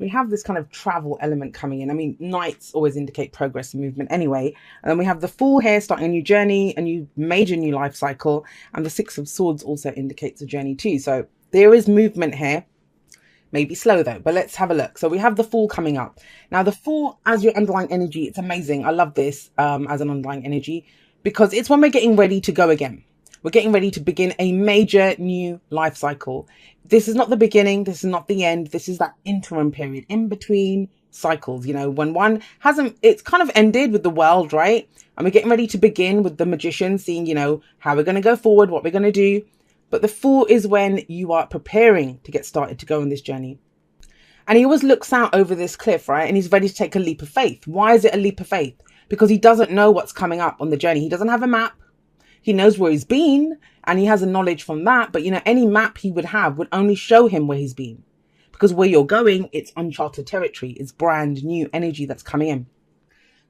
we have this kind of travel element coming in. I mean, nights always indicate progress and movement anyway. And then we have the Fool here, starting a new journey, a new major new life cycle. And the Six of Swords also indicates a journey too. So there is movement here. Maybe slow though, but let's have a look. So we have the Fool coming up. Now the Fool as your underlying energy, it's amazing. I love this as an underlying energy because it's when we're getting ready to go again. We're getting ready to begin a major new life cycle. This is not the beginning. This is not the end. This is that interim period in between cycles. You know, when one hasn't, it's kind of ended with the world, right? And we're getting ready to begin with the Magician, seeing, you know, how we're going to go forward, what we're going to do. But the Fool is when you are preparing to get started to go on this journey. And he always looks out over this cliff, right? And he's ready to take a leap of faith. Why is it a leap of faith? Because he doesn't know what's coming up on the journey. He doesn't have a map. He knows where he's been and he has a knowledge from that. But, you know, any map he would have would only show him where he's been. Because where you're going, it's uncharted territory. It's brand new energy that's coming in.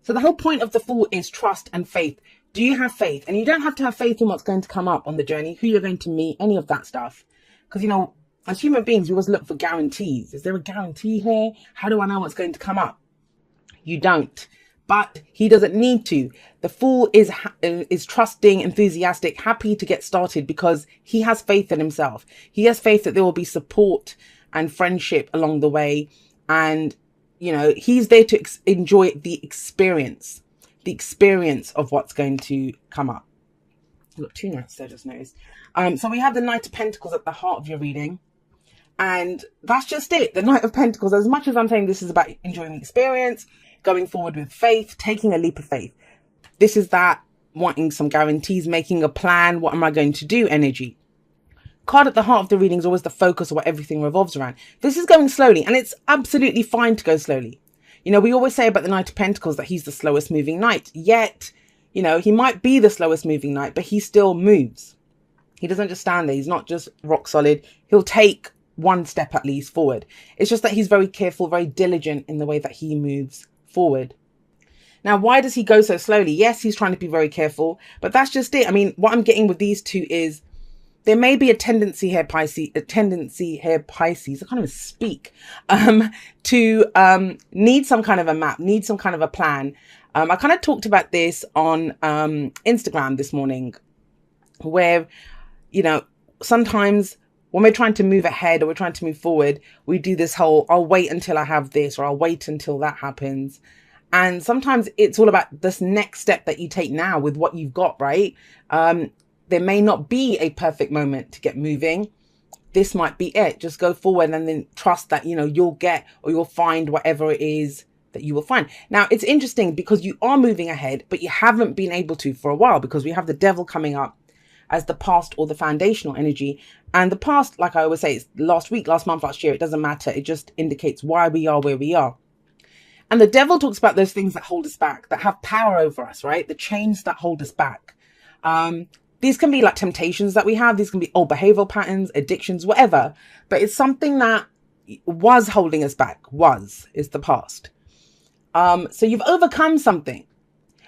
So the whole point of the Fool is trust and faith. Do you have faith? And you don't have to have faith in what's going to come up on the journey, who you're going to meet, any of that stuff. Because, you know, as human beings, we always look for guarantees. Is there a guarantee here? How do I know what's going to come up? You don't. But he doesn't need to. The Fool is trusting, enthusiastic, happy to get started because he has faith in himself. He has faith that there will be support and friendship along the way. And, you know, he's there to enjoy the experience of what's going to come up. I've got 2 notes there, just noticed. So we have the Knight of Pentacles at the heart of your reading. And that's just it. The Knight of Pentacles, as much as I'm saying this is about enjoying the experience, going forward with faith, taking a leap of faith. This is that wanting some guarantees, making a plan. What am I going to do? Energy. Card at the heart of the reading is always the focus of what everything revolves around. This is going slowly and it's absolutely fine to go slowly. You know, we always say about the Knight of Pentacles that he's the slowest moving knight. Yet, you know, he might be the slowest moving knight, but he still moves. He doesn't just stand there. He's not just rock solid. He'll take one step at least forward. It's just that he's very careful, very diligent in the way that he moves forward. Now, why does he go so slowly? Yes, he's trying to be very careful, but that's just it. I mean, what I'm getting with these two is there may be a tendency here, Pisces, I can't even speak, to need some kind of a map, need some kind of a plan. I kind of talked about this on Instagram this morning, where, you know, sometimes when we're trying to move ahead or we're trying to move forward, we do this whole, I'll wait until I have this, or I'll wait until that happens. And sometimes it's all about this next step that you take now with what you've got, right? There may not be a perfect moment to get moving. This might be it. Just go forward and then trust that, you know, you'll get or you'll find whatever it is that you will find. Now, it's interesting because you are moving ahead, but you haven't been able to for a while because we have the Devil coming up as the past or the foundational energy. And the past, like I always say, it's last week, last month, last year. It doesn't matter. It just indicates why we are where we are. And the Devil talks about those things that hold us back, that have power over us, right? The chains that hold us back. These can be like temptations that we have. These can be old behavioral patterns, addictions, whatever. But it's something that was holding us back, is the past. So you've overcome something.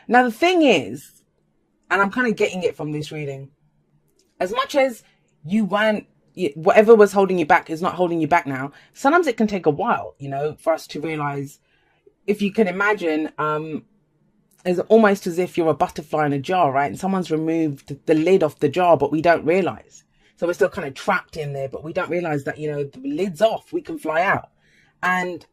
Now, the thing is, and I'm kind of getting it from this reading, as much as you weren't, whatever was holding you back is not holding you back now. Sometimes it can take a while, you know, for us to realize, if you can imagine, it's almost as if you're a butterfly in a jar, right? And someone's removed the lid off the jar, but we don't realize. So we're still kind of trapped in there, but we don't realize that, you know, the lid's off, we can fly out. And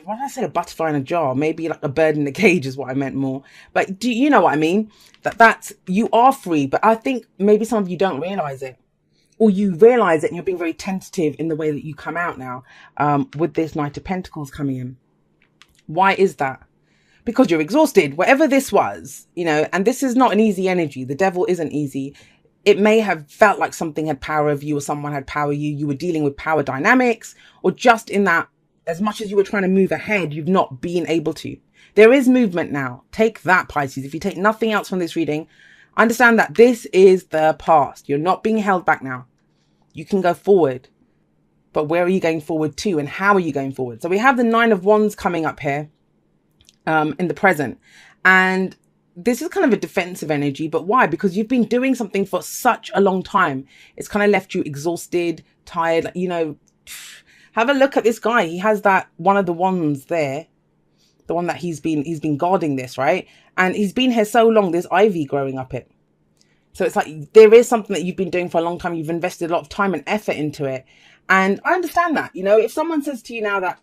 when I say a butterfly in a jar, maybe like a bird in a cage is what I meant more. But do you know what I mean? That's, you are free, but I think maybe some of you don't realize it. Or you realize it and you're being very tentative in the way that you come out now, with this Knight of Pentacles coming in. Why is that? Because you're exhausted, whatever this was, you know, and this is not an easy energy. The Devil isn't easy. It may have felt like something had power over you or someone had power you. You were dealing with power dynamics, or just in that, as much as you were trying to move ahead, you've not been able to. There is movement now. Take that, Pisces. If you take nothing else from this reading, understand that this is the past. You're not being held back now. You can go forward. But where are you going forward to, and how are you going forward? So we have the 9 of Wands coming up here in the present. And this is kind of a defensive energy. But why? Because you've been doing something for such a long time. It's kind of left you exhausted, tired, you know, Have a look at this guy. He has that one of the wands there, the one that he's been guarding this, right? And he's been here so long, there's ivy growing up it. So it's like there is something that you've been doing for a long time. You've invested a lot of time and effort into it. And I understand that, you know, if someone says to you now that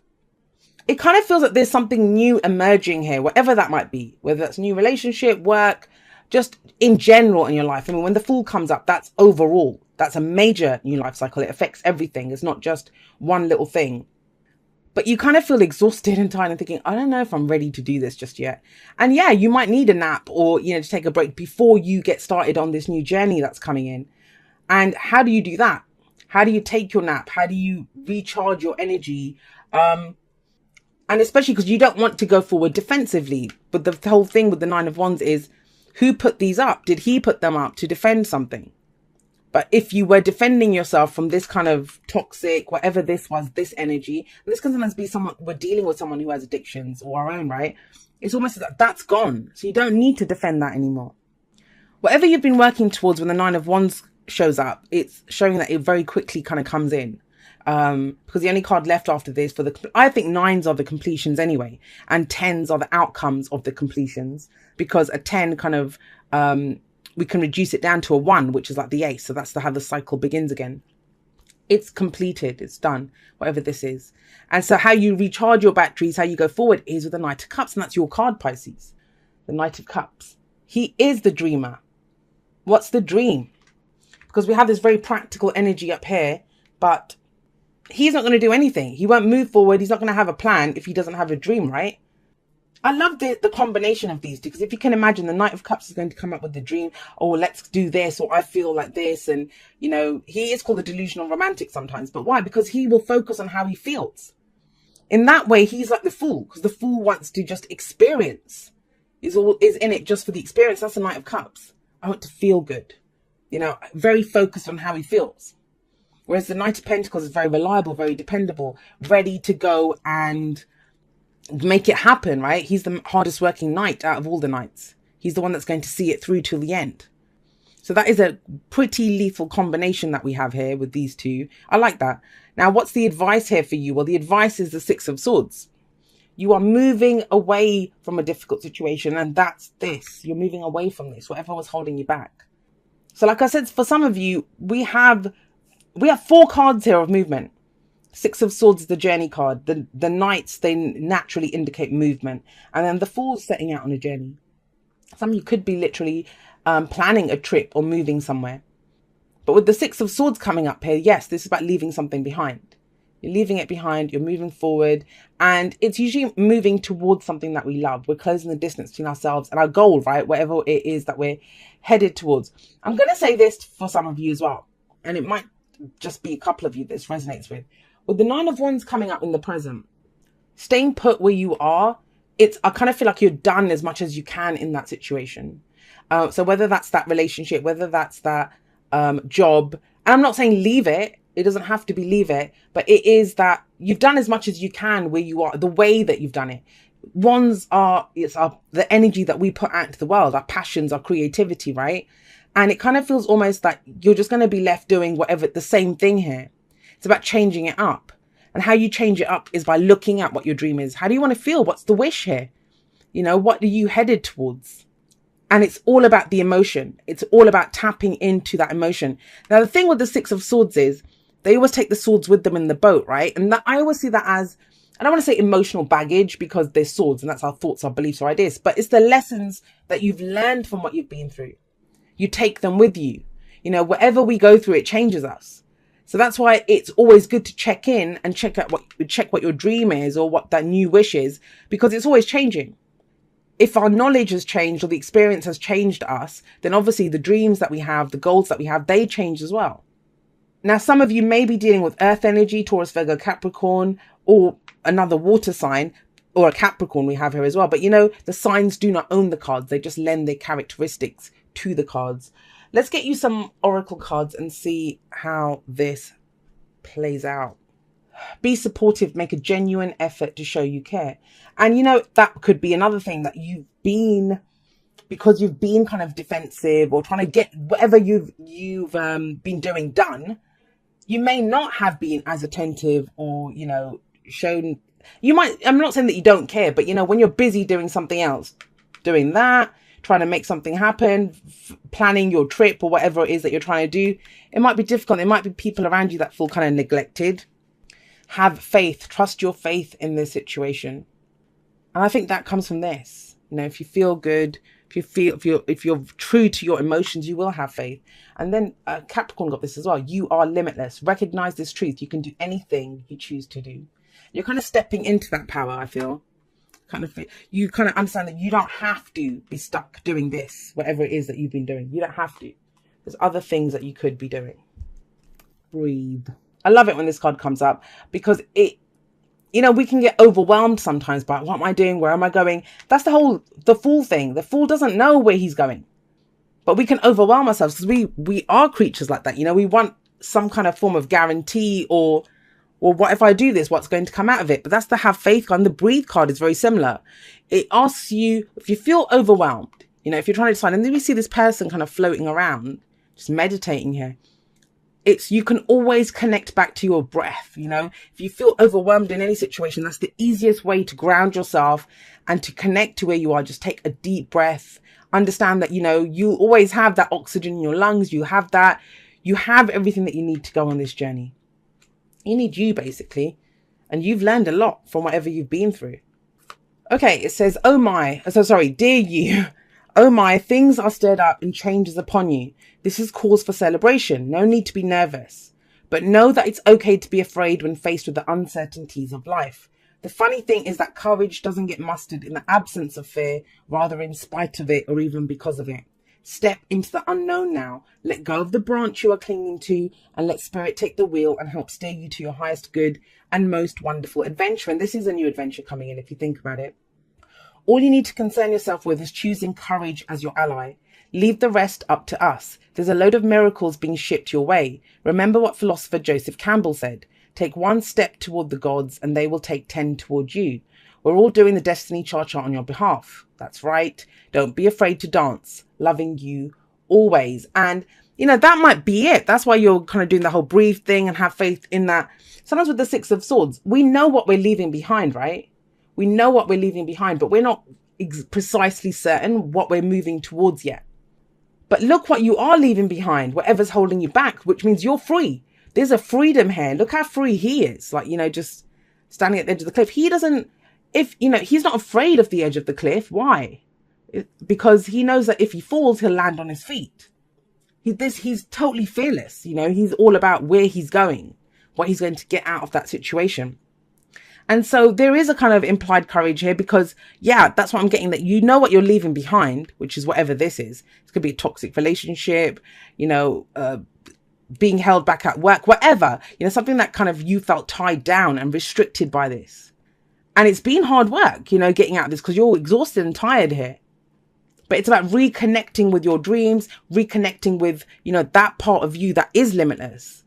it kind of feels like there's something new emerging here, whatever that might be, whether that's new relationship, work, just in general in your life. I mean, when the Fool comes up, that's overall, that's a major new life cycle. It affects everything. It's not just one little thing. But you kind of feel exhausted and tired and thinking, I don't know if I'm ready to do this just yet. And yeah, you might need a nap or, you know, to take a break before you get started on this new journey that's coming in. And how do you do that? How do you take your nap? How do you recharge your energy? And especially because you don't want to go forward defensively. But the whole thing with the Nine of Wands is, who put these up? Did he put them up to defend something? But if you were defending yourself from this kind of toxic, whatever this was, this energy, and this can sometimes be someone, we're dealing with someone who has addictions or our own, right? It's almost like that's gone. So you don't need to defend that anymore. Whatever you've been working towards when the Nine of Wands shows up, it's showing that it very quickly kind of comes in. Because the only card left after this I think nines are the completions anyway, and tens are the outcomes of the completions, because a 10 kind of, we can reduce it down to a 1, which is like the ace. So that's how the cycle begins again. It's completed. It's done, whatever this is. And so how you recharge your batteries, how you go forward is with the Knight of Cups. And that's your card, Pisces. The Knight of Cups. He is the dreamer. What's the dream? Because we have this very practical energy up here, but he's not going to do anything. He won't move forward. He's not going to have a plan if he doesn't have a dream, right? I love the combination of these two, because if you can imagine, the Knight of Cups is going to come up with the dream, oh, let's do this, or I feel like this. And, you know, he is called a delusional romantic sometimes. But why? Because he will focus on how he feels. In that way, he's like the Fool, because the Fool wants to just experience, is in it just for the experience. That's the Knight of Cups. I want to feel good, you know, very focused on how he feels. Whereas the Knight of Pentacles is very reliable, very dependable, ready to go and make it happen, right? He's the hardest working knight out of all the knights. He's the one that's going to see it through till the end. So that is a pretty lethal combination that we have here with these two. I like that. Now, what's the advice here for you? Well, the advice is the Six of Swords. You are moving away from a difficult situation, and that's this. You're moving away from this, whatever was holding you back. So like I said, for some of you, we have 4 cards here of movement. Six of Swords is the journey card. The Knights, they naturally indicate movement. And then the Fool's setting out on a journey. Some of you could be literally planning a trip or moving somewhere. But with the Six of Swords coming up here, yes, this is about leaving something behind. You're leaving it behind, you're moving forward, and it's usually moving towards something that we love. We're closing the distance between ourselves and our goal, right? Whatever it is that we're headed towards. I'm going to say this for some of you as well, and it might just be a couple of you this resonates with. With the Nine of Wands coming up in the present, staying put where you are, I kind of feel like you're done as much as you can in that situation. So whether that's that relationship, whether that's that job, and I'm not saying leave it, it doesn't have to be leave it, but it is that you've done as much as you can where you are, the way that you've done it. Wands the energy that we put out into the world, our passions, our creativity, right? And it kind of feels almost like you're just going to be left doing whatever, the same thing here. It's about changing it up. And how you change it up is by looking at what your dream is. How do you want to feel? What's the wish here? You know, what are you headed towards? And it's all about the emotion. It's all about tapping into that emotion. Now, the thing with the Six of Swords is they always take the swords with them in the boat, right? And that I always see that as, I don't want to say emotional baggage, because they're swords and that's our thoughts, our beliefs, our ideas, but it's the lessons that you've learned from what you've been through. You take them with you. You know, whatever we go through, it changes us. So that's why it's always good to check in and check what your dream is or what that new wish is, because it's always changing. If our knowledge has changed or the experience has changed us, then obviously the dreams that we have, the goals that we have, they change as well. Now, some of you may be dealing with earth energy, Taurus, Virgo, Capricorn, or another water sign, or a Capricorn we have here as well. But you know, the signs do not own the cards. They just lend their characteristics to the cards. Let's get you some oracle cards and see how this plays out. Be supportive, make a genuine effort to show you care. And you know, that could be another thing that because you've been kind of defensive or trying to get whatever you've been doing done, You may not have been as attentive or, shown. You might, I'm not saying that you don't care, but when you're busy doing something else, doing that, trying to make something happen, planning your trip or whatever it is that you're trying to do, it might be difficult. There might be people around you that feel kind of neglected. Have faith, trust your faith in this situation. And I think that comes from this. If you feel good, if you're true to your emotions, you will have faith. And then Capricorn got this as well. You are limitless. Recognize this truth. You can do anything you choose to do. You're kind of stepping into that power, I feel. You kind of understand that you don't have to be stuck doing this, whatever it is that you've been doing. You don't have to. There's other things that you could be doing. Breathe. I love it when this card comes up because we can get overwhelmed sometimes by what am I doing? Where am I going? That's the Fool thing. The Fool doesn't know where he's going, but we can overwhelm ourselves because we are creatures like that. We want some kind of form of guarantee or what if I do this, what's going to come out of it? But that's the have faith card. And the breathe card is very similar. It asks you if you feel overwhelmed, if you're trying to decide, and then we see this person kind of floating around, just meditating here. You can always connect back to your breath. If you feel overwhelmed in any situation, that's the easiest way to ground yourself and to connect to where you are. Just take a deep breath. Understand that, you always have that oxygen in your lungs. You have everything that you need to go on this journey. You need you, basically. And you've learned a lot from whatever you've been through. Okay, it says, dear you. Oh my, things are stirred up and changes upon you. This is cause for celebration. No need to be nervous. But know that it's okay to be afraid when faced with the uncertainties of life. The funny thing is that courage doesn't get mustered in the absence of fear, rather in spite of it or even because of it. Step into the unknown now. Let go of the branch you are clinging to and let spirit take the wheel and help steer you to your highest good and most wonderful adventure. And this is a new adventure coming in if you think about it. All you need to concern yourself with is choosing courage as your ally. Leave the rest up to us. There's a load of miracles being shipped your way. Remember what philosopher Joseph Campbell said. Take one step toward the gods and they will take 10 toward you. We're all doing the destiny cha-cha on your behalf. That's right. Don't be afraid to dance. Loving you always. And, that might be it. That's why you're kind of doing the whole breathe thing and have faith in that. Sometimes with the Six of Swords, we know what we're leaving behind, right? We know what we're leaving behind, but we're not precisely certain what we're moving towards yet. But look what you are leaving behind, whatever's holding you back, which means you're free. There's a freedom here. Look how free he is. Just standing at the edge of the cliff. He's not afraid of the edge of the cliff. Why? Because he knows that if he falls, he'll land on his feet. He's totally fearless. He's all about where he's going, what he's going to get out of that situation. And so there is a kind of implied courage here because, that's what I'm getting, that you know what you're leaving behind, which is whatever this is. It could be a toxic relationship, being held back at work, whatever, something that kind of you felt tied down and restricted by this. And it's been hard work, getting out of this because you're exhausted and tired here. But it's about reconnecting with your dreams, reconnecting with, that part of you that is limitless,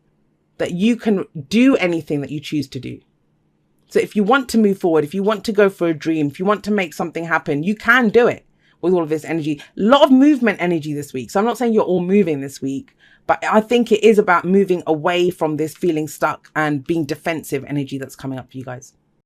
that you can do anything that you choose to do. So if you want to move forward, if you want to go for a dream, if you want to make something happen, you can do it with all of this energy. A lot of movement energy this week. So I'm not saying you're all moving this week, but I think it is about moving away from this feeling stuck and being defensive energy that's coming up for you guys.